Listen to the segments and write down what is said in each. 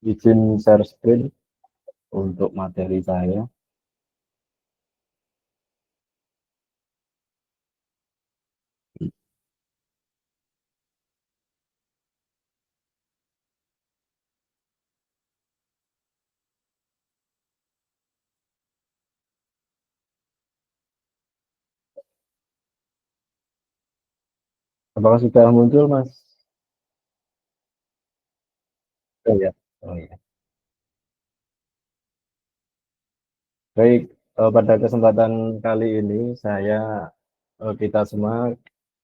Izin share screen untuk materi saya. Apakah sudah muncul, Mas? Oh ya. Oh ya. Baik, pada kesempatan kali ini kita semua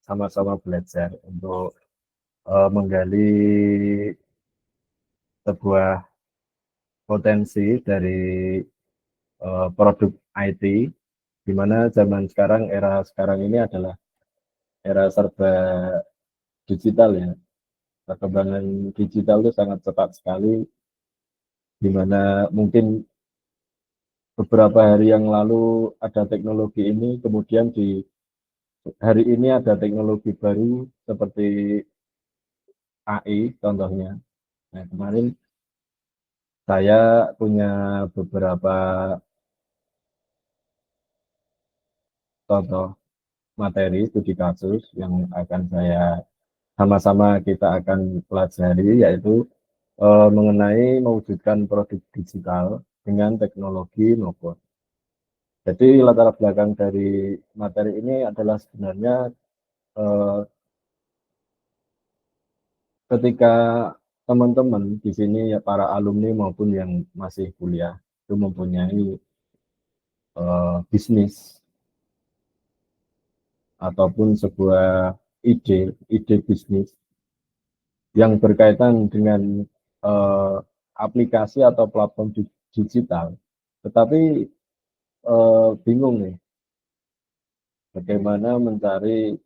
sama-sama belajar untuk menggali sebuah potensi dari produk IT, di mana zaman sekarang, era sekarang ini adalah era serba digital ya. Perkembangan digital itu sangat cepat sekali, di mana mungkin beberapa hari yang lalu ada teknologi ini, kemudian di hari ini ada teknologi baru seperti AI contohnya. Nah, kemarin saya punya beberapa contoh materi studi kasus yang akan saya sama-sama kita akan pelajari, yaitu mengenai mewujudkan produk digital dengan teknologi no code. Jadi latar belakang dari materi ini adalah sebenarnya eh, ketika teman-teman di sini ya, para alumni maupun yang masih kuliah itu mempunyai bisnis ataupun sebuah ide bisnis yang berkaitan dengan eh, aplikasi atau platform digital, tetapi bingung nih bagaimana mencari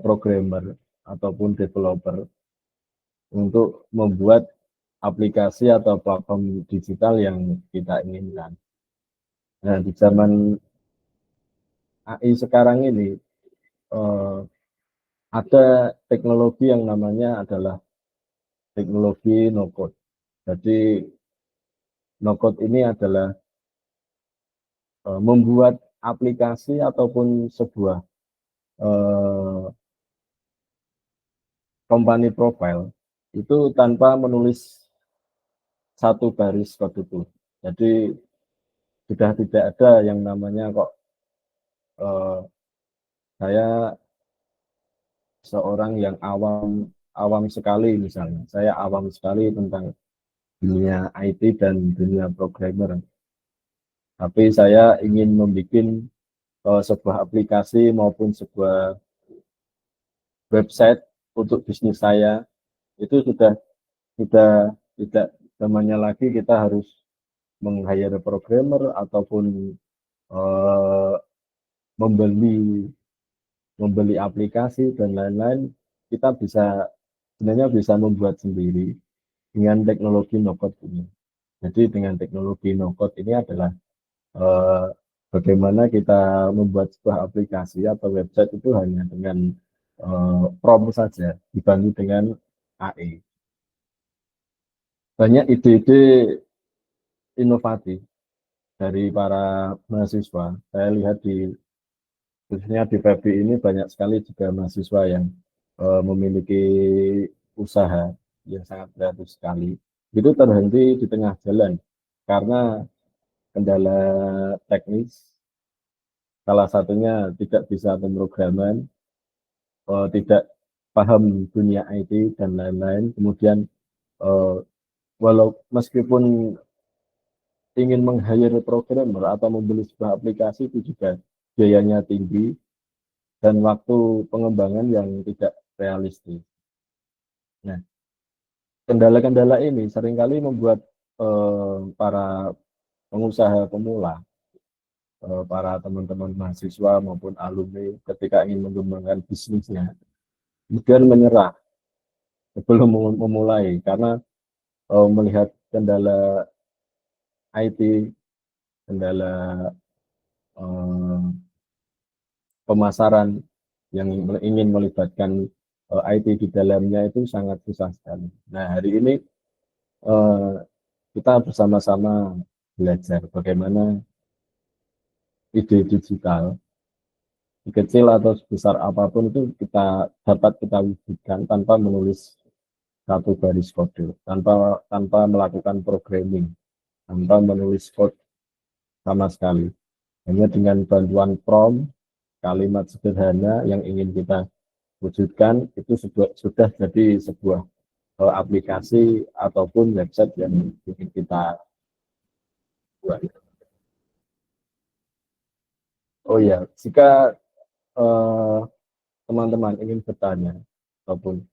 programmer ataupun developer untuk membuat aplikasi atau platform digital yang kita inginkan. Nah, di zaman AI sekarang ini eh, ada teknologi yang namanya adalah teknologi no code. Jadi no code ini adalah membuat aplikasi ataupun sebuah eh, company profile itu tanpa menulis satu garis kode itu. Jadi sudah tidak ada yang namanya kok eh, saya seorang yang awam awam sekali, misalnya saya awam sekali tentang dunia IT dan dunia programmer, tapi saya ingin membuat sebuah aplikasi maupun sebuah website untuk bisnis saya. Itu sudah tidak namanya lagi kita harus meng-hire programmer ataupun eh, membeli membeli aplikasi dan lain-lain. Kita sebenarnya bisa membuat sendiri dengan teknologi no code ini. Jadi dengan teknologi no code ini adalah eh, bagaimana kita membuat sebuah aplikasi atau website itu hanya dengan prompt saja dibantu dengan AI. Banyak ide-ide inovatif dari para mahasiswa. Saya lihat khususnya di FEBI ini banyak sekali juga mahasiswa yang memiliki usaha yang sangat kreatif sekali. Itu terhenti di tengah jalan karena kendala teknis, salah satunya tidak bisa pemrograman, tidak paham dunia IT dan lain-lain. Kemudian eh, walau meskipun ingin meng-hire programmer atau membeli sebuah aplikasi itu juga biayanya tinggi dan waktu pengembangan yang tidak realistis. Nah, kendala-kendala ini seringkali membuat para pengusaha pemula, para teman-teman mahasiswa maupun alumni ketika ingin mengembangkan bisnisnya, kemudian menyerah sebelum memulai karena melihat kendala IT, kendala eh, pemasaran yang ingin melibatkan IT di dalamnya itu sangat susah sekali. Nah, hari ini eh, kita bersama-sama belajar bagaimana ide digital, kecil atau sebesar apapun itu kita wujudkan tanpa menulis satu baris kode, tanpa melakukan programming, tanpa menulis code sama sekali. Hanya dengan bantuan prompt, kalimat sederhana yang ingin kita wujudkan itu sudah jadi sebuah aplikasi ataupun website yang ingin kita buat. Oh ya, jika eh, teman-teman ingin bertanya ataupun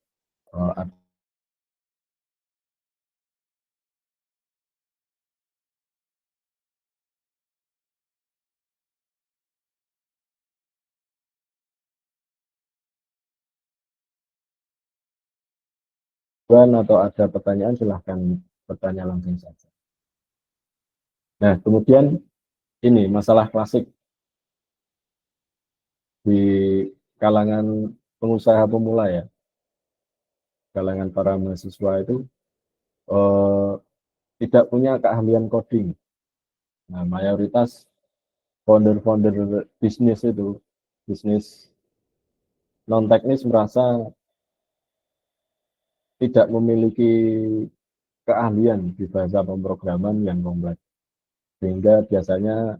ada atau ada pertanyaan, silahkan bertanya langsung saja. Nah, kemudian ini masalah klasik di kalangan pengusaha pemula ya, kalangan para mahasiswa itu eh, tidak punya keahlian coding. Nah, mayoritas founder-founder bisnis itu, bisnis non teknis merasa tidak memiliki keahlian di bahasa pemrograman yang kompleks, sehingga biasanya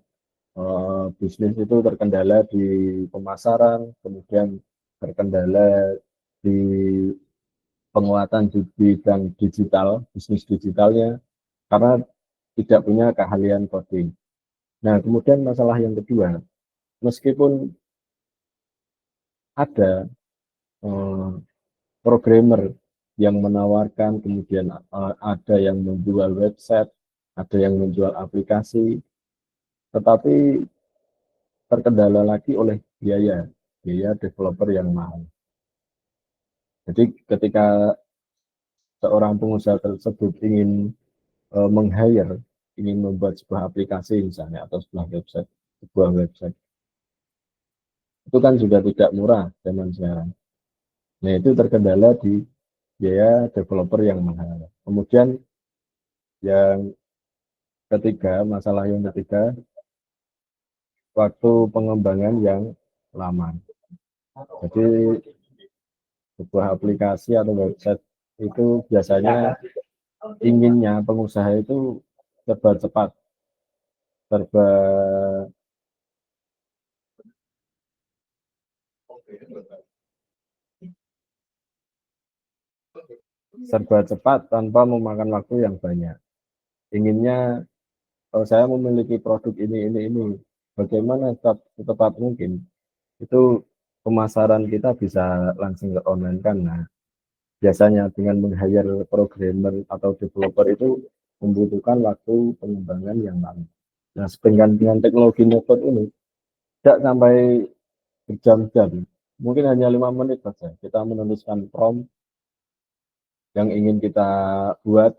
bisnis itu terkendala di pemasaran, kemudian terkendala di penguatan di bidang digital, bisnis digitalnya, karena tidak punya keahlian coding. Nah, kemudian masalah yang kedua, meskipun ada programmer yang menawarkan, kemudian ada yang menjual website, ada yang menjual aplikasi, tetapi terkendala lagi oleh biaya developer yang mahal. Jadi ketika seorang pengusaha tersebut ingin meng-hire, ingin membuat sebuah aplikasi misalnya atau sebuah website, itu kan juga tidak murah zaman sekarang. Nah, itu terkendala di biaya developer yang mahal. Kemudian yang ketiga, masalah yang ketiga, waktu pengembangan yang lama. Jadi sebuah aplikasi atau website itu biasanya inginnya pengusaha itu serba cepat, serba serba cepat tanpa memakan waktu yang banyak. Inginnya saya memiliki produk ini. Bagaimana secepat mungkin itu pemasaran kita bisa langsung ke online kan. Nah, biasanya dengan meng-hire programmer atau developer itu membutuhkan waktu pengembangan yang lama. Nah, sedangkan dengan teknologi no-code ini tidak sampai berjam-jam, mungkin hanya 5 menit saja kita menuliskan prompt yang ingin kita buat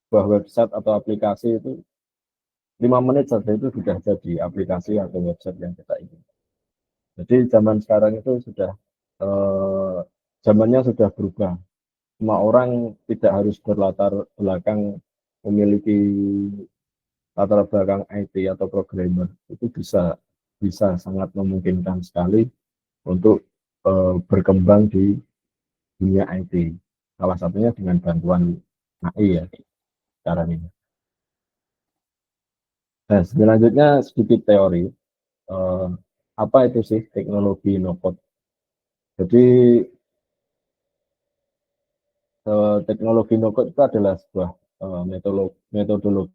sebuah website atau aplikasi itu 5 menit saja itu sudah jadi aplikasi atau website yang kita ingin. Jadi zaman sekarang itu sudah eh, zamannya sudah berubah. Semua orang tidak harus berlatar belakang memiliki latar belakang IT atau programmer, itu bisa sangat memungkinkan sekali untuk berkembang di dunia IT. Salah satunya dengan bantuan AI ya sekarang ini. Nah, selanjutnya sedikit teori. Eh, Apa itu sih teknologi no code? Jadi teknologi no code itu adalah sebuah metodologi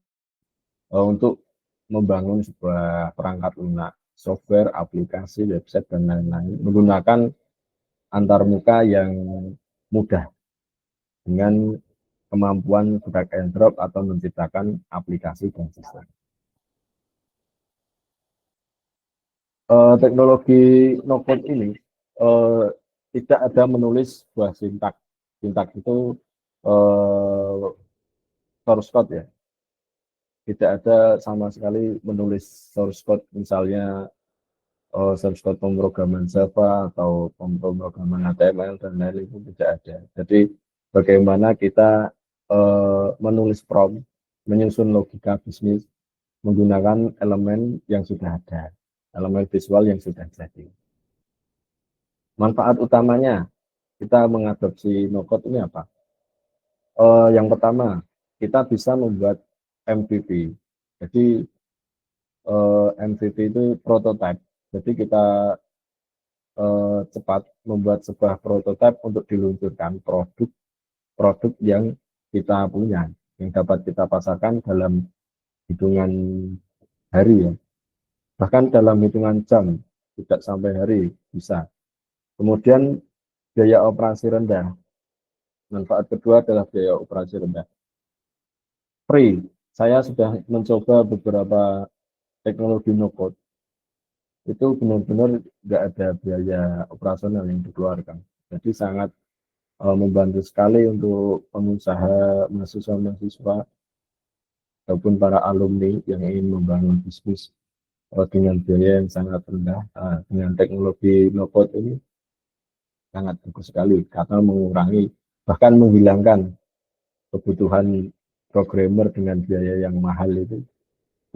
untuk membangun sebuah perangkat lunak, software, aplikasi, website, dan lain-lain menggunakan antarmuka yang mudah dengan kemampuan drag and drop atau menciptakan aplikasi dan sistem. Teknologi no code ini uh, tidak ada menulis sebuah sintak. Sintak itu uh, source code ya. Tidak ada sama sekali menulis source code misalnya source code pemrograman Java atau pemrograman HTML dan lain itu tidak ada. Jadi bagaimana kita menulis prompt, menyusun logika bisnis menggunakan elemen yang sudah ada, elemen visual yang sudah jadi. Manfaat utamanya kita mengadopsi no-code ini apa? Yang pertama, kita bisa membuat MVP. Jadi MVP itu prototype. Jadi kita cepat membuat sebuah prototipe untuk diluncurkan produk yang kita punya, yang dapat kita pasarkan dalam hitungan hari ya, bahkan dalam hitungan jam, tidak sampai hari bisa. Kemudian biaya operasi rendah. Manfaat kedua adalah biaya operasi rendah. Free. Saya sudah mencoba beberapa teknologi no-code. Itu benar-benar nggak ada biaya operasional yang dikeluarkan. Jadi sangat membantu sekali untuk pengusaha, mahasiswa-mahasiswa, ataupun para alumni yang ingin membangun bisnis dengan biaya yang sangat rendah. Dengan teknologi no-code ini sangat bagus sekali karena mengurangi, bahkan menghilangkan kebutuhan programmer dengan biaya yang mahal itu,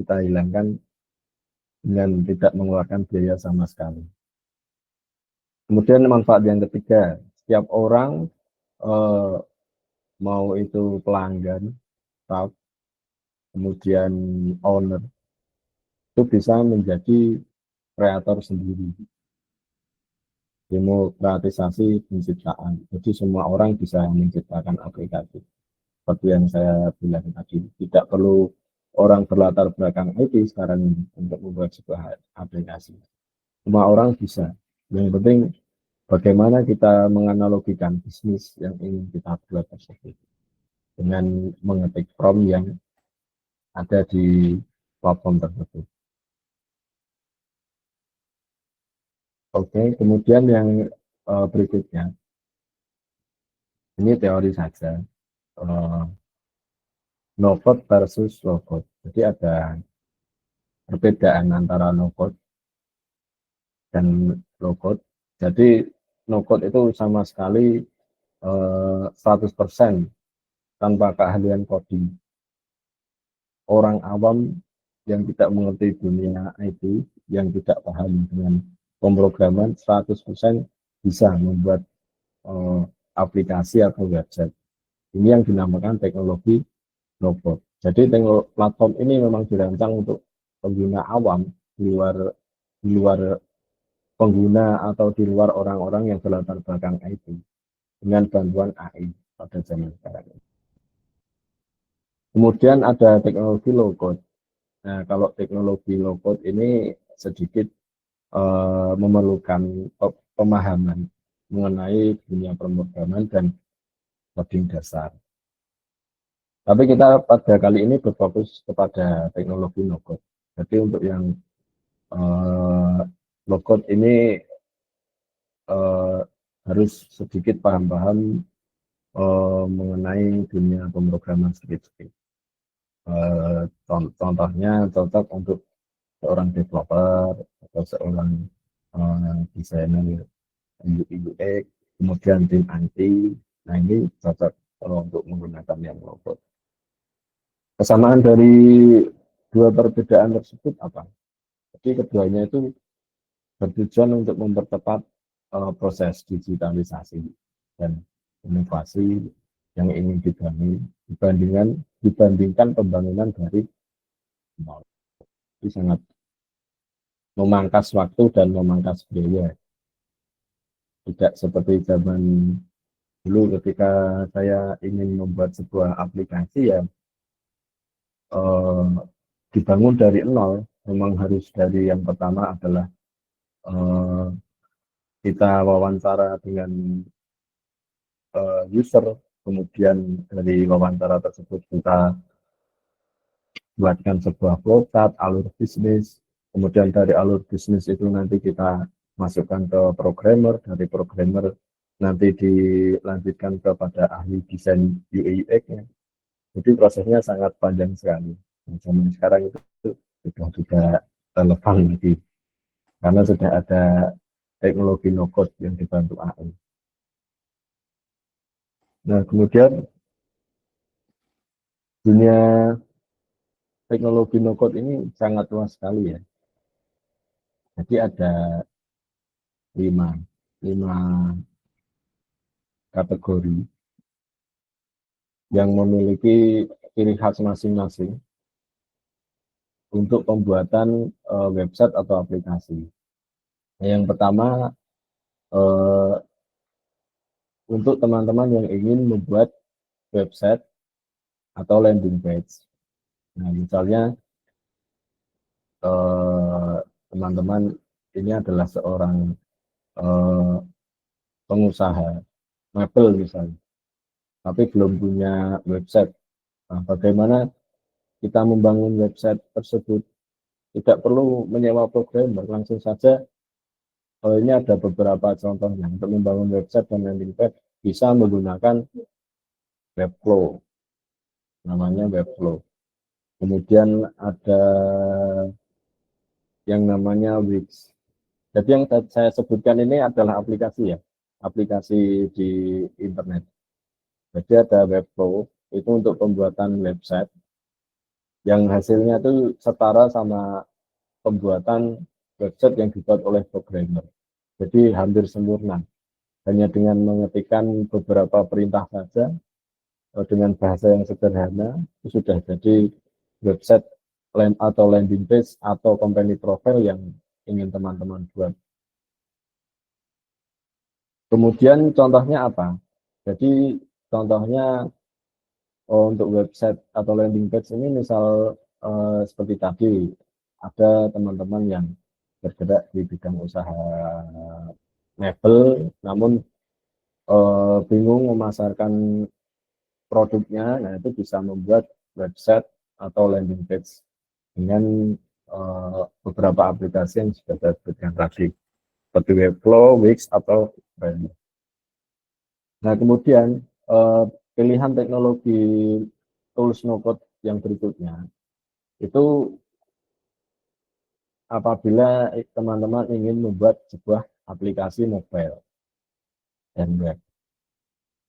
kita hilangkan dengan tidak mengeluarkan biaya sama sekali. Kemudian manfaat yang ketiga, setiap orang mau itu pelanggan, staff, kemudian owner, itu bisa menjadi kreator sendiri. Demokratisasi penciptaan. Jadi semua orang bisa menciptakan aplikasi. Seperti yang saya bilang tadi, tidak perlu orang berlatar belakang IT sekarang ini untuk membuat sebuah aplikasi. Semua orang bisa. Yang penting bagaimana kita menganalogikan bisnis yang ingin kita buat tersebut dengan mengetik prompt yang ada di platform tersebut. Oke, kemudian yang berikutnya, ini teori saja, no-code versus low-code. Jadi ada perbedaan antara no-code dan low-code. Jadi no-code itu sama sekali 100% tanpa keahlian coding. Orang awam yang tidak mengerti dunia IT, yang tidak paham dengan pemrograman, 100% bisa membuat aplikasi atau website. Ini yang dinamakan teknologi no-code. Jadi platform ini memang dirancang untuk pengguna awam di luar pengguna atau di luar orang-orang yang berlatar belakang IT dengan bantuan AI pada zaman sekarang. Kemudian ada teknologi low code. Nah, kalau teknologi low code ini sedikit memerlukan pemahaman mengenai dunia pemrograman dan coding dasar. Tapi kita pada kali ini berfokus kepada teknologi no code. Jadi untuk yang low code ini harus sedikit paham-paham mengenai dunia pemrograman sedikit-sedikit. Contohnya cocok untuk seorang developer atau seorang desainer UI UX, kemudian tim IT. Nah ini cocok untuk menggunakan yang low code. Kesamaan dari dua perbedaan tersebut apa? Jadi keduanya itu bertujuan untuk mempercepat proses digitalisasi dan inovasi yang ingin dibandingkan pembangunan dari nol. Itu sangat memangkas waktu dan memangkas biaya. Tidak seperti zaman dulu ketika saya ingin membuat sebuah aplikasi ya dibangun dari nol. Memang harus dari yang pertama adalah kita wawancara dengan user, kemudian dari wawancara tersebut kita buatkan sebuah flowchart, alur bisnis, kemudian dari alur bisnis itu nanti kita masukkan ke programmer, dari programmer nanti dilanjutkan kepada ahli desain UI UX-nya. Jadi prosesnya sangat panjang sekali. Zaman sekarang itu sudah tidak relevan lagi. karena sudah ada teknologi no-code yang dibantu AI. Nah, kemudian dunia teknologi no-code ini sangat luas sekali ya. Jadi ada lima kategori yang memiliki ciri khas masing-masing untuk pembuatan website atau aplikasi. Yang pertama, untuk teman-teman yang ingin membuat website atau landing page. Nah, misalnya teman-teman ini adalah seorang pengusaha mebel misalnya, tapi belum punya website. Nah, bagaimana kita membangun website tersebut? Tidak perlu menyewa programmer, langsung saja. Ini ada beberapa contohnya untuk membangun website dan landing page bisa menggunakan Webflow, namanya Webflow. Kemudian ada yang namanya Wix. Jadi yang saya sebutkan ini adalah aplikasi ya, aplikasi di internet. Jadi ada Webflow, itu untuk pembuatan website, yang hasilnya itu setara sama pembuatan website yang dibuat oleh programmer. Jadi hampir sempurna. Hanya dengan mengetikkan beberapa perintah saja, dengan bahasa yang sederhana, itu sudah jadi website atau landing page atau company profile yang ingin teman-teman buat. Kemudian contohnya apa? Jadi contohnya untuk website atau landing page ini misal seperti tadi, ada teman-teman yang bergerak di bidang usaha mebel, namun bingung memasarkan produknya, nah itu bisa membuat website atau landing page dengan beberapa aplikasi yang sudah saya sebutkan tadi, seperti Webflow, Wix, atau Brand. Nah, kemudian pilihan teknologi tools no-code yang berikutnya, itu apabila teman-teman ingin membuat sebuah aplikasi mobile dan web.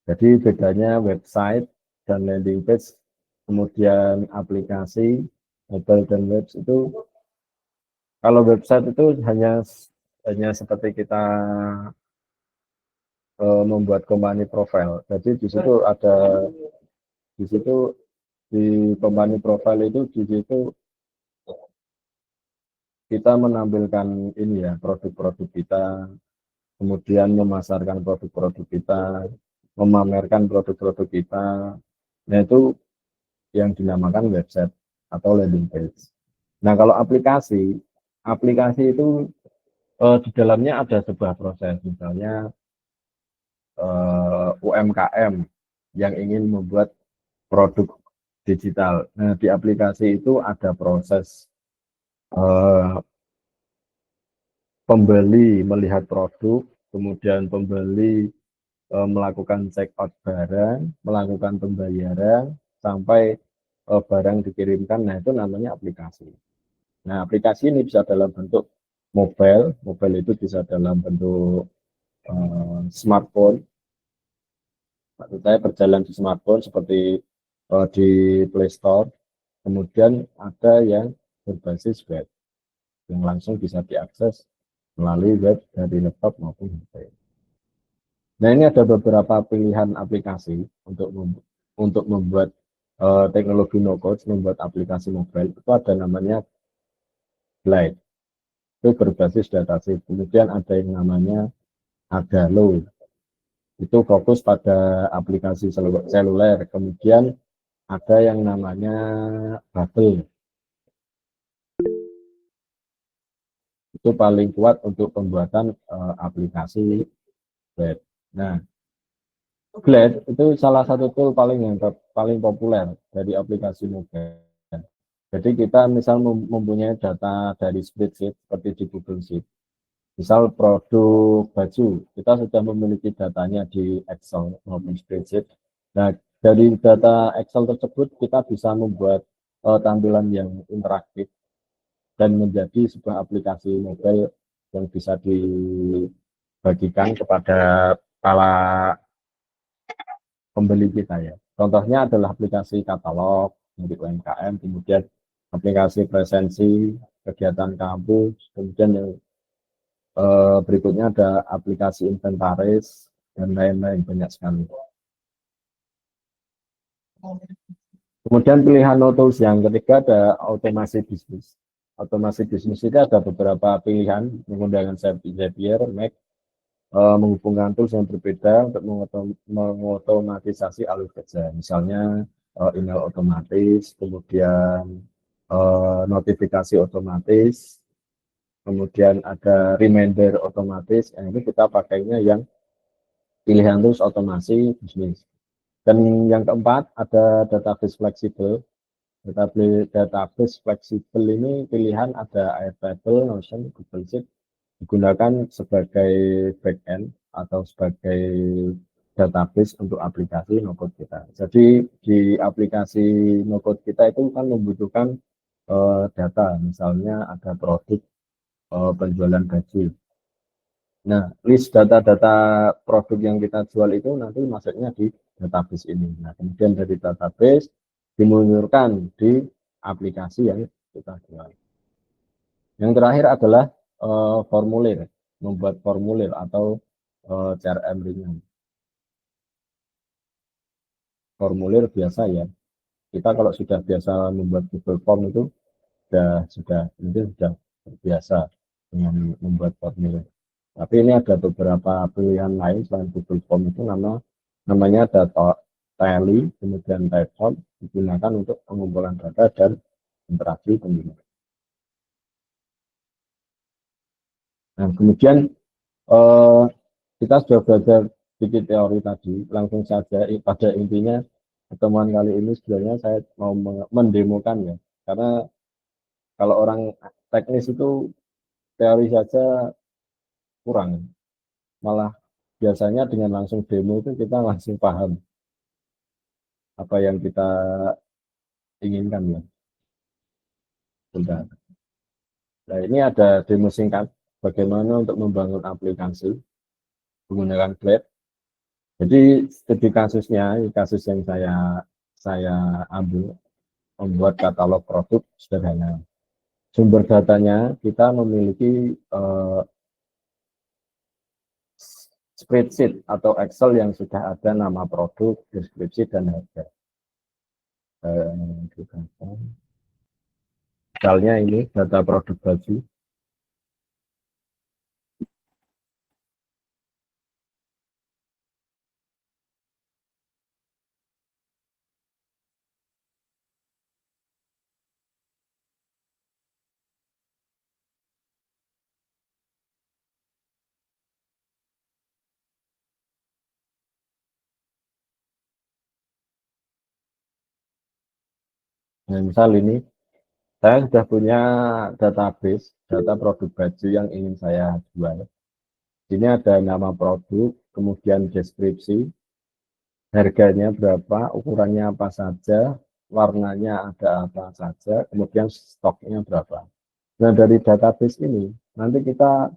Jadi bedanya website dan landing page, kemudian aplikasi mobile dan web itu, kalau website itu hanya seperti kita membuat company profile. Jadi di situ ada di company profile itu di situ kita menampilkan ini ya, produk-produk kita, kemudian memasarkan produk-produk kita, memamerkan produk-produk kita. Nah, itu yang dinamakan website atau landing page. Nah, kalau aplikasi itu di dalamnya ada sebuah proses, misalnya UMKM yang ingin membuat produk digital. Nah, di aplikasi itu ada proses pembeli melihat produk, kemudian pembeli melakukan check out barang, melakukan pembayaran, sampai barang dikirimkan. Nah, itu namanya aplikasi. Nah, aplikasi ini bisa dalam bentuk mobile itu bisa dalam bentuk smartphone. Maksud saya berjalan di smartphone seperti di Play Store. Kemudian ada yang berbasis web, yang langsung bisa diakses melalui web dari laptop maupun HP. Nah, ini ada beberapa pilihan aplikasi untuk membuat teknologi no-code, membuat aplikasi mobile. Itu ada namanya Glide, itu berbasis datasheet. Kemudian ada yang namanya Adalo, itu fokus pada aplikasi seluler. Kemudian ada yang namanya Bubble, itu paling kuat untuk pembuatan aplikasi web. Nah, Glide itu salah satu tool paling populer dari aplikasi mobile. Jadi kita misal mempunyai data dari spreadsheet seperti di Google Sheet. Misal produk baju, kita sudah memiliki datanya di Excel maupun spreadsheet. Nah, dari data Excel tersebut kita bisa membuat tampilan yang interaktif dan menjadi sebuah aplikasi mobile yang bisa dibagikan kepada para pembeli kita ya. Contohnya adalah aplikasi katalog untuk UMKM, kemudian aplikasi presensi, kegiatan kampus, kemudian yang berikutnya ada aplikasi inventaris dan lain-lain banyak sekali. Kemudian pilihan tools yang ketiga ada otomasi bisnis. Otomasi bisnis itu ada beberapa pilihan menggunakan Zapier, Mac, menghubungkan tools yang berbeda untuk mengotomatisasi alur kerja. Misalnya email otomatis, kemudian notifikasi otomatis, kemudian ada reminder otomatis. Yang ini kita pakainya yang pilihan tools otomasi bisnis. Dan yang keempat ada database fleksibel. Database fleksibel ini pilihan ada Airtable, Notion, Google Sheet digunakan sebagai backend atau sebagai database untuk aplikasi no-code kita. Jadi di aplikasi no-code kita itu kan membutuhkan data, misalnya ada produk penjualan baju. Nah, list data-data produk yang kita jual itu nanti masuknya di database ini. Nah, kemudian dari database dimunculkan di aplikasi yang kita jual. Yang terakhir adalah formulir, membuat formulir atau CRM ringan. Formulir biasa ya. Kita kalau sudah biasa membuat Google Form itu mungkin sudah biasa dengan membuat formulir. Tapi ini ada beberapa pilihan lain selain Google Form itu namanya ada Tally, kemudian Typeform digunakan untuk pengumpulan data dan interaksi pengguna. Nah, kemudian kita sudah belajar sedikit teori tadi, langsung saja pada intinya pertemuan kali ini sebenarnya saya mau mendemokan ya, karena kalau orang teknis itu teori saja kurang, malah biasanya dengan langsung demo itu kita langsung paham apa yang kita inginkan ya. Bentar. Nah, ini ada demo singkat bagaimana untuk membangun aplikasi menggunakan Glade. Jadi studi kasusnya, kasus yang saya ambil membuat katalog produk sederhana. Sumber datanya kita memiliki spreadsheet atau Excel yang sudah ada nama produk, deskripsi, dan harga. Misalnya ini data produk baju. Nah, misal ini saya sudah punya database data produk baju yang ingin saya jual. Ini ada nama produk, kemudian deskripsi, harganya berapa, ukurannya apa saja, warnanya ada apa saja, kemudian stoknya berapa. Nah, dari database ini nanti kita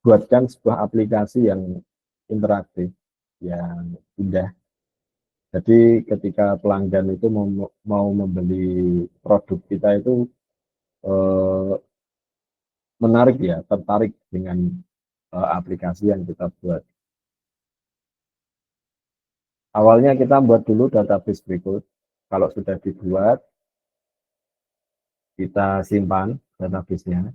buatkan sebuah aplikasi yang interaktif, yang indah. Jadi ketika pelanggan itu mau membeli produk kita itu eh, menarik ya, tertarik dengan aplikasi yang kita buat. Awalnya kita buat dulu database berikut. Kalau sudah dibuat, kita simpan database-nya.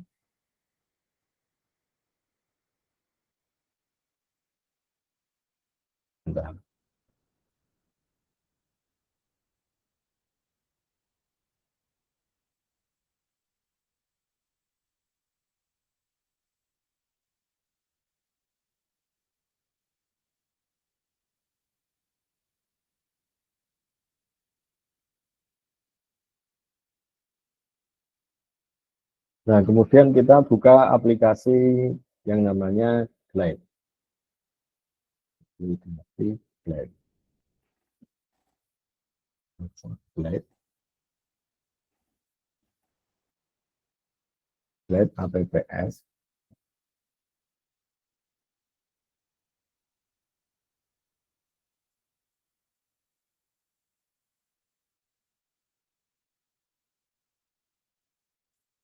Nah, kemudian kita buka aplikasi yang namanya Glide. Glide. Glide. Glide apps.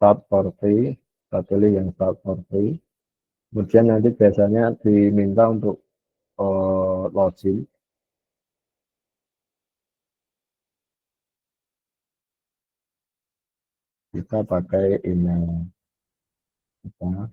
start for free, kita pilih yang start for free. Kemudian nanti biasanya diminta untuk login. Kita pakai email kita.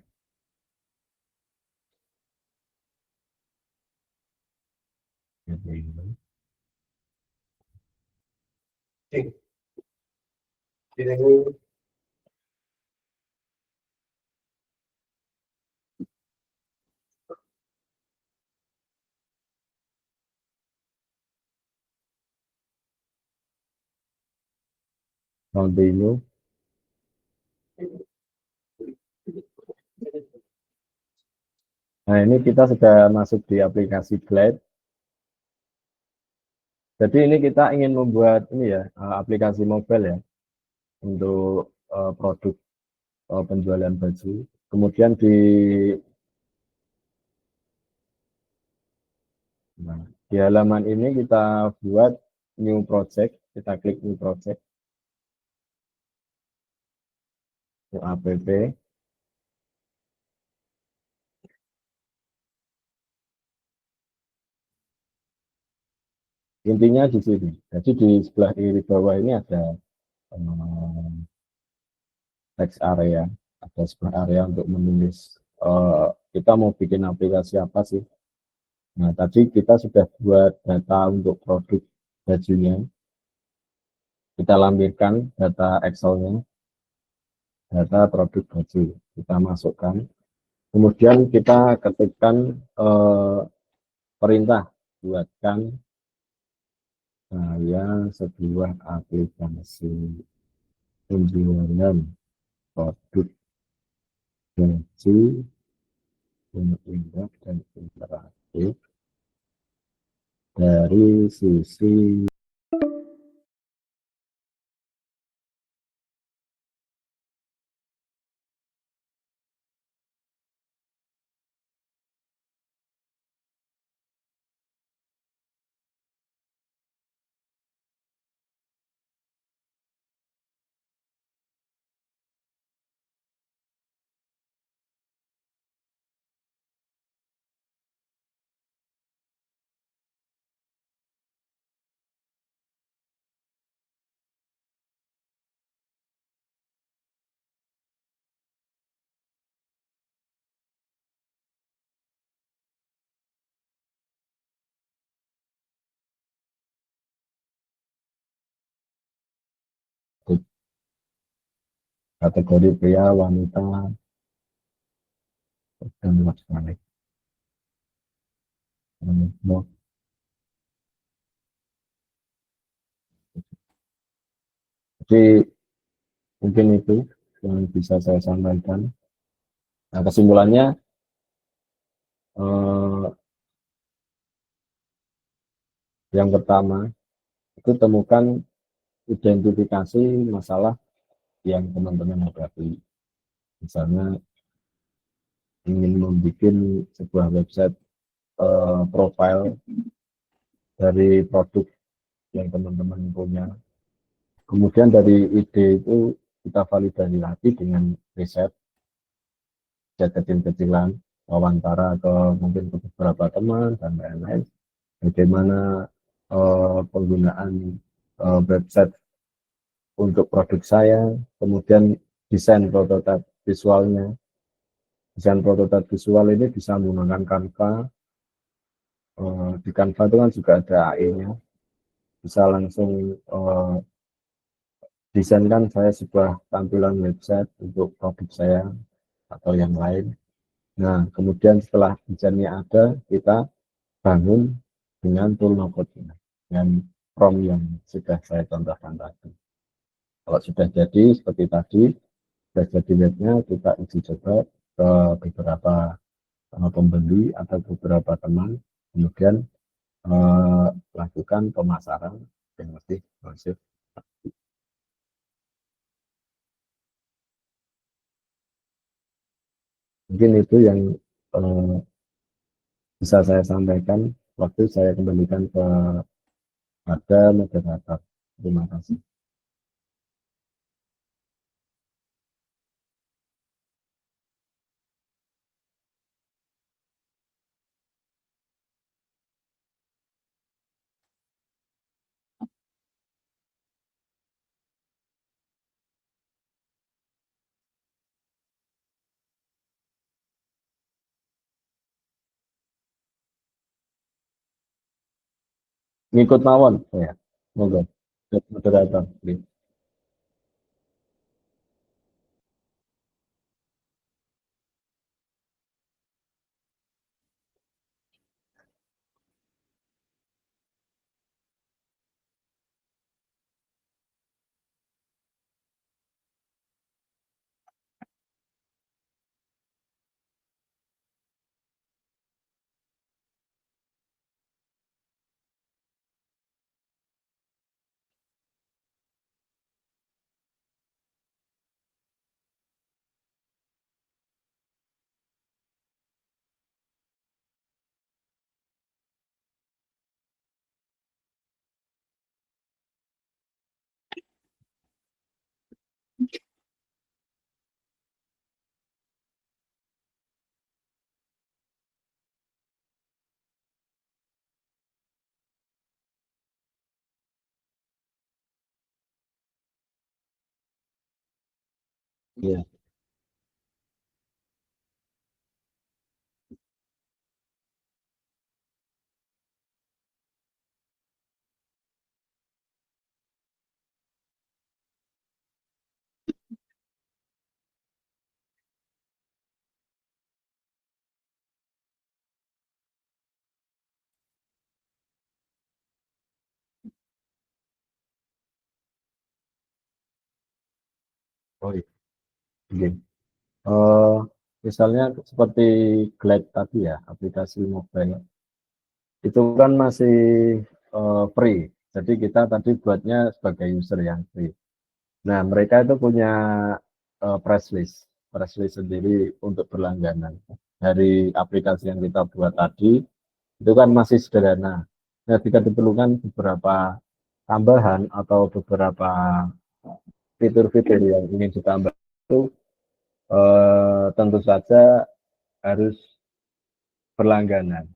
Continue. Nah, ini kita sudah masuk di aplikasi Glide. Jadi ini kita ingin membuat ini ya, aplikasi mobile ya, untuk produk penjualan baju. Kemudian di halaman ini kita buat new project, kita klik new project, new app. Intinya di sini. Jadi di sebelah kiri bawah ini ada text area, ada sebuah area untuk menulis kita mau bikin aplikasi apa sih. Nah, tadi kita sudah buat data untuk produk bajunya. Kita lampirkan data Excel-nya, data produk baju. Kita masukkan. Kemudian kita ketikkan perintah, buatkan saya sebuah aplikasi penjualan produk baju yang indah dan interaktif dari sisi kategori pria, wanita, dan luas balik. Jadi mungkin itu yang bisa saya sampaikan. Nah, kesimpulannya yang pertama itu temukan identifikasi masalah yang teman-teman hadapi. Misalnya ingin membuat sebuah website profile dari produk yang teman-teman punya. Kemudian dari ide itu kita validasi lagi dengan riset, kecil-kecilan, wawancara ke mungkin ke beberapa teman dan lain-lain. Bagaimana penggunaan website untuk produk saya, kemudian desain prototipe visualnya. Desain prototipe visual ini bisa menggunakan Canva. Di Canva itu kan juga ada AI-nya, bisa langsung desainkan saya sebuah tampilan website untuk produk saya atau yang lain. Nah, kemudian setelah desainnya ada, kita bangun dengan tool no-code dengan prompt yang sudah saya contohkan tadi. Kalau sudah jadi seperti tadi, sudah jadi webnya, kita uji coba ke beberapa pembeli atau beberapa teman, kemudian lakukan pemasaran yang lebih masif. Mungkin itu yang bisa saya sampaikan waktu saya kembalikan kepada moderator. Terima kasih. ngikut mawon ya. Monggo. Moderator. Iya, oh iya. Oke. Eh, misalnya seperti Glide tadi ya, aplikasi mobile itu kan masih free. Jadi kita tadi buatnya sebagai user yang free. Nah, mereka itu punya press list sendiri untuk berlangganan. Dari aplikasi yang kita buat tadi, itu kan masih sederhana. Nah, jika diperlukan beberapa tambahan atau beberapa fitur-fitur yang ingin ditambah itu tentu saja harus berlangganan.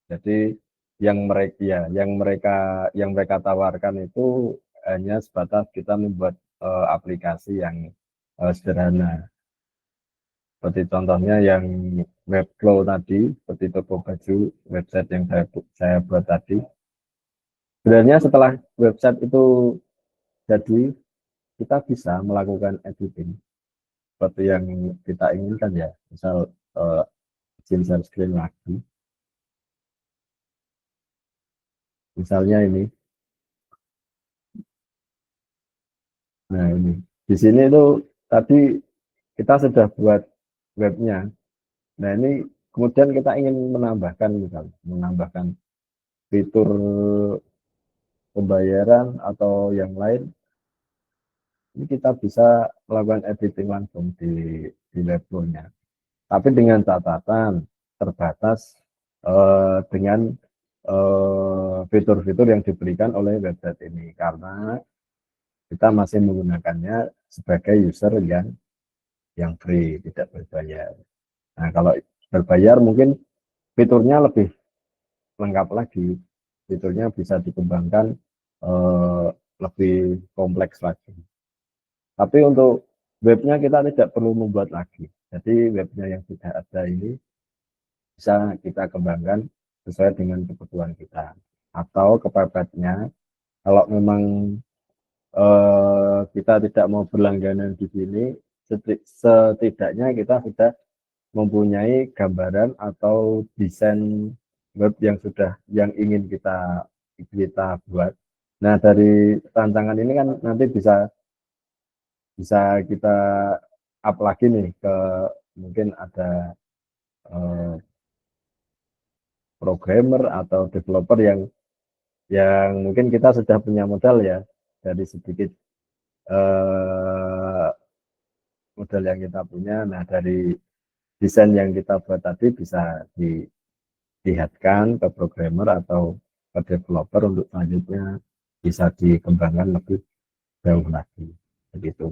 Jadi yang mereka tawarkan itu hanya sebatas kita membuat aplikasi yang sederhana. Seperti contohnya yang Webflow tadi, seperti toko baju, website yang saya buat tadi. Sebenarnya setelah website itu jadi, kita bisa melakukan editing seperti yang kita inginkan ya. Misal uh, share screen lagi. Misalnya ini. Nah, ini. Di sini tuh tadi kita sudah buat webnya. Nah, ini kemudian kita ingin menambahkan misalnya, menambahkan fitur pembayaran atau yang lain, ini kita bisa melakukan editing langsung di webflow-nya. Tapi dengan catatan terbatas dengan fitur-fitur yang diberikan oleh website ini karena kita masih menggunakannya sebagai user yang free, tidak berbayar. Nah, kalau berbayar mungkin fiturnya lebih lengkap lagi. Fiturnya bisa dikembangkan lebih kompleks lagi. Tapi untuk webnya kita tidak perlu membuat lagi. Jadi webnya yang sudah ada ini bisa kita kembangkan sesuai dengan kebutuhan kita. Atau kepepetnya, kalau memang kita tidak mau berlangganan di sini, setidaknya kita sudah mempunyai gambaran atau desain web yang ingin kita kita buat. Nah, dari rancangan ini kan nanti bisa bisa kita up lagi nih ke mungkin ada eh, programmer atau developer yang mungkin kita sudah punya modal ya dari sedikit eh, modal yang kita punya. Nah, dari desain yang kita buat tadi bisa dilihatkan ke programmer atau ke developer untuk selanjutnya bisa dikembangkan lebih jauh lagi begitu.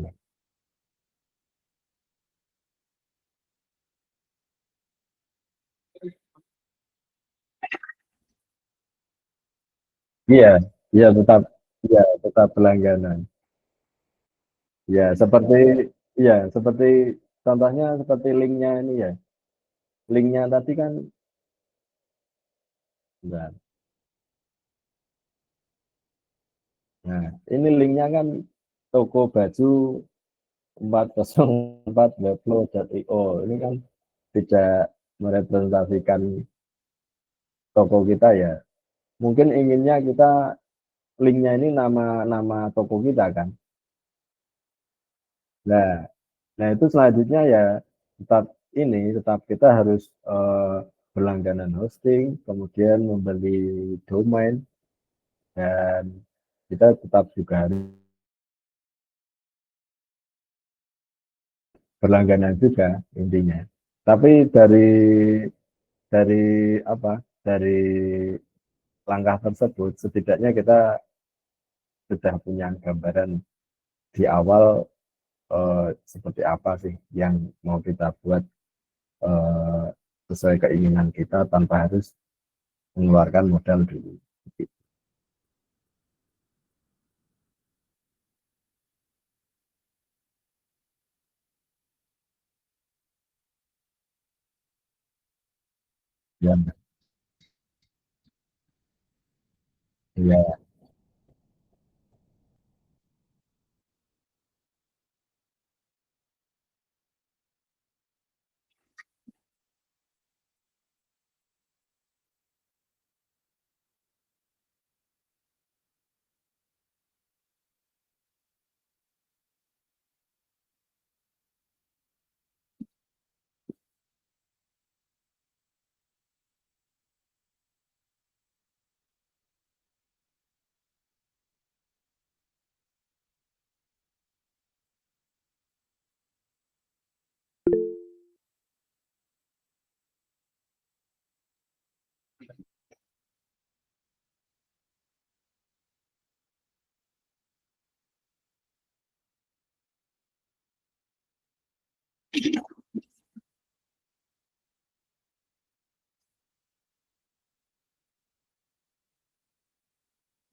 Iya, iya tetap berlangganan. Ya, seperti contohnya seperti linknya ini ya. Linknya tadi kan, ya, Nah, ini linknya kan toko baju 404webflow.io. Ini kan tidak merepresentasikan toko kita ya. Mungkin inginnya kita linknya ini nama-nama toko kita kan. Nah, nah itu selanjutnya ya tetap tetap kita harus berlangganan hosting, kemudian membeli domain, dan kita tetap juga harus berlangganan juga intinya. Tapi dari apa? Dari langkah tersebut setidaknya kita sudah punya gambaran di awal seperti apa sih yang mau kita buat eh, sesuai keinginan kita tanpa harus mengeluarkan modal dulu. Ya, ya.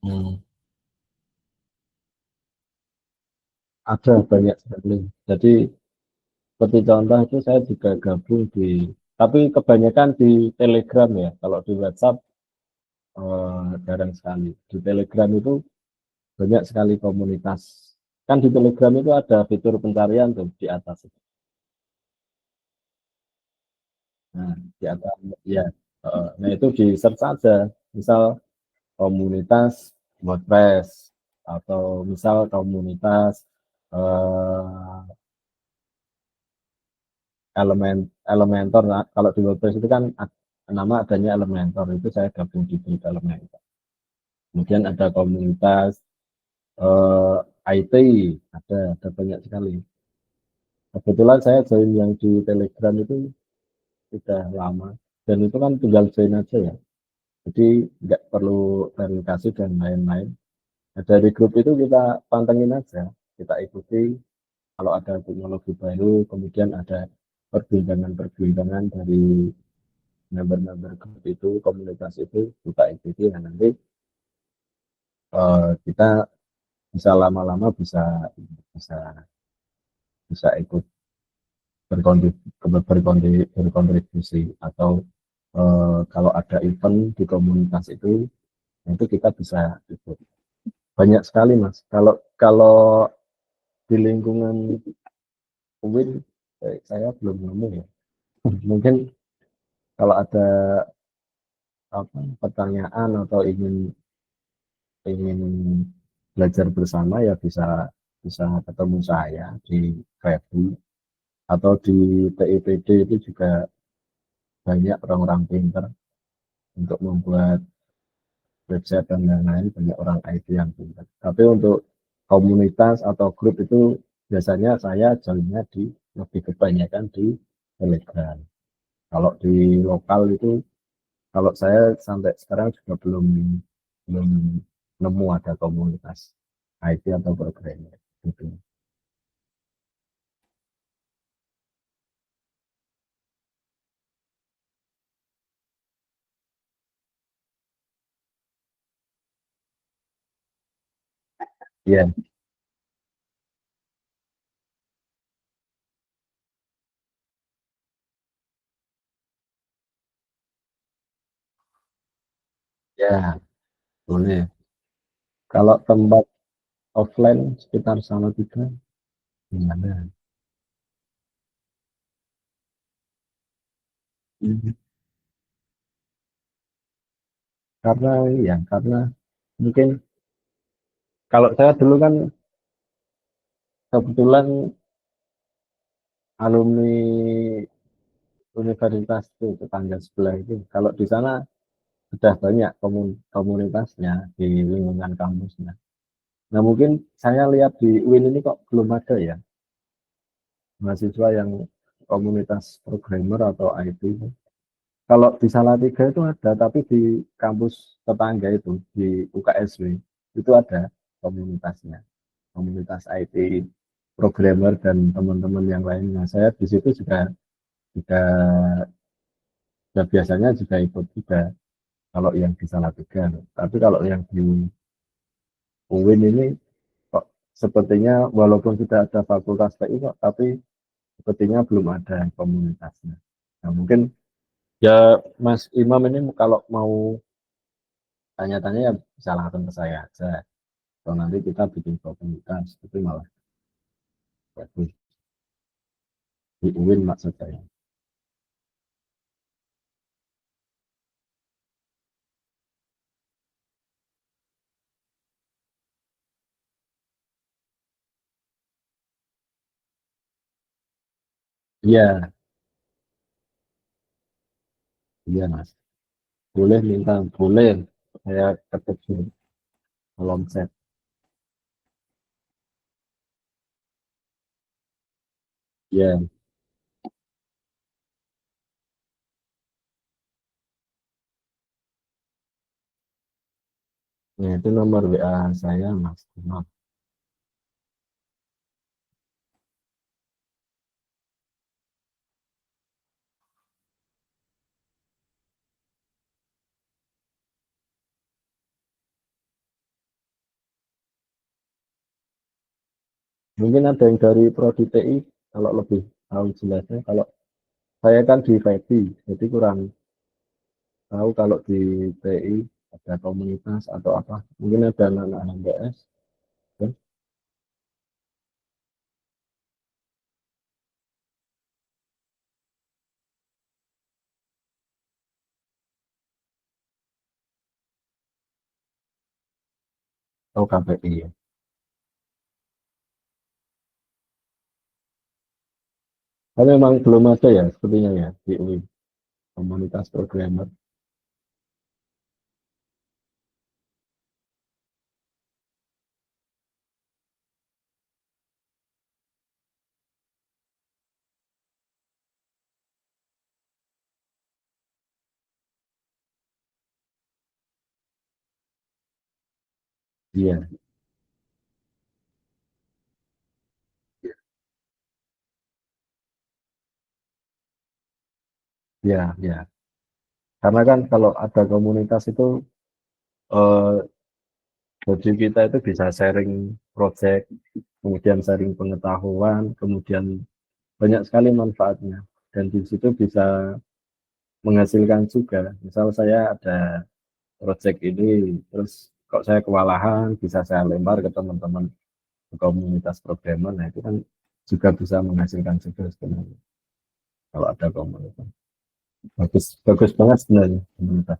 Hmm. Ada banyak sekali. Jadi seperti contoh itu saya juga gabung tapi kebanyakan di Telegram ya. Kalau di WhatsApp jarang sekali. Di Telegram itu banyak sekali komunitas. Kan di Telegram itu ada fitur pencarian tuh di atas. Nah, di atas ya. Nah itu di search saja. Misal komunitas WordPress atau misal komunitas eh, Elementor. Nah, kalau di WordPress itu kan nama adanya Elementor, itu saya gabung di grup Elementor. Kemudian ada komunitas eh, IT, ada banyak sekali. Kebetulan saya join yang di Telegram itu sudah lama, dan itu kan tinggal join aja ya, jadi nggak perlu verifikasi dan lain-lain. Nah, dari grup itu kita pantengin aja, kita ikuti kalau ada teknologi baru, kemudian ada perbincangan-perbincangan dari member-member grup itu, komunitas itu kita ikuti, dan nanti kita bisa lama-lama bisa bisa bisa ikut berkontribusi, atau kalau ada event di komunitas itu kita bisa ikut. Banyak sekali mas. Kalau kalau di lingkungan UIN saya belum nemu ya. Mungkin kalau ada apa pertanyaan atau ingin ingin belajar bersama ya bisa bisa ketemu saya di Krebu, atau di TIPD itu juga banyak orang-orang pinter untuk membuat website dan lain-lain, banyak orang IT yang pinter. Tapi untuk komunitas atau grup itu biasanya saya joinnya di lebih kebanyakan di Telegram. Kalau di lokal itu, kalau saya sampai sekarang juga belum belum nemu ada komunitas IT atau programmer gitu. Iya, ya boleh. Kalau tempat offline sekitar Salatiga gimana? Mhm. Karena ya karena mungkin kalau saya dulu kan kebetulan alumni universitas itu tetangga sebelah itu. Kalau di sana sudah banyak komunitasnya di lingkungan kampusnya. Nah mungkin saya lihat di UIN ini kok belum ada ya mahasiswa yang komunitas programmer atau IT. Kalau di Salatiga itu ada, tapi di kampus tetangga itu di UKSW itu ada komunitasnya, komunitas IT, programmer dan teman-teman yang lainnya. Saya di situ juga, juga biasanya juga ikut juga kalau yang di Salatiga. Tapi kalau yang di UIN ini kok sepertinya walaupun sudah ada fakultas TI kok, tapi sepertinya belum ada komunitasnya. Nah, mungkin ya Mas Imam ini kalau mau tanya-tanya ya bisa langsung ke saya aja. Kalau nanti kita bikin komunitas itu malah bagus di UIN maksud saya. Iya, iya Mas. Boleh minta, boleh. Saya ketik di kolom chat. Iya, nah, itu nomor WA saya Mas Imam. Mungkin ada yang dari Prodi TI kalau lebih tahu jelasnya. Kalau saya kan di FEBI, jadi kurang tahu kalau di TI ada komunitas atau apa. Mungkin ada anak-anak MBS, kan? Atau KPI ya. Tapi memang belum ada ya sepertinya ya di UI, komunitas programmer. Iya, iya, iya. Karena kan kalau ada komunitas itu eh, jadi kita itu bisa sharing project, kemudian sharing pengetahuan, kemudian banyak sekali manfaatnya. Dan di situ bisa menghasilkan juga. Misal saya ada project ini, terus kok saya kewalahan, bisa saya lempar ke teman-teman ke komunitas programmer, nah itu kan juga bisa menghasilkan juga sebenarnya kalau ada komunitas. Bagus, bagus banget sebenarnya komunitas.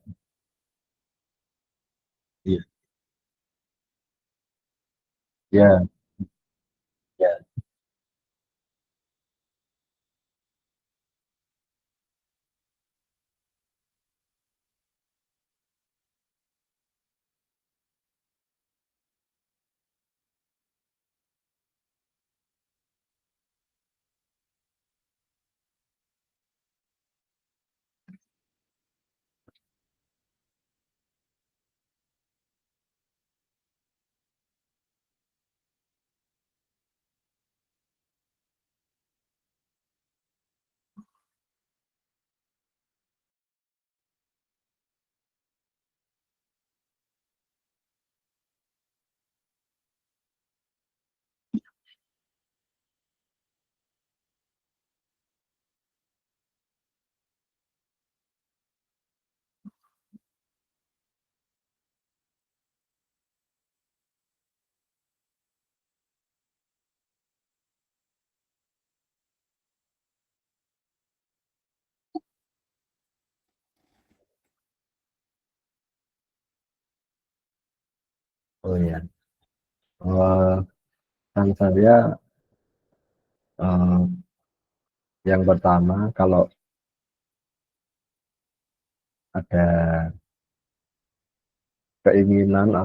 Iya, iya, iya, Oh ya, eee, saran saya, eee, yang pertama kalau ada keinginan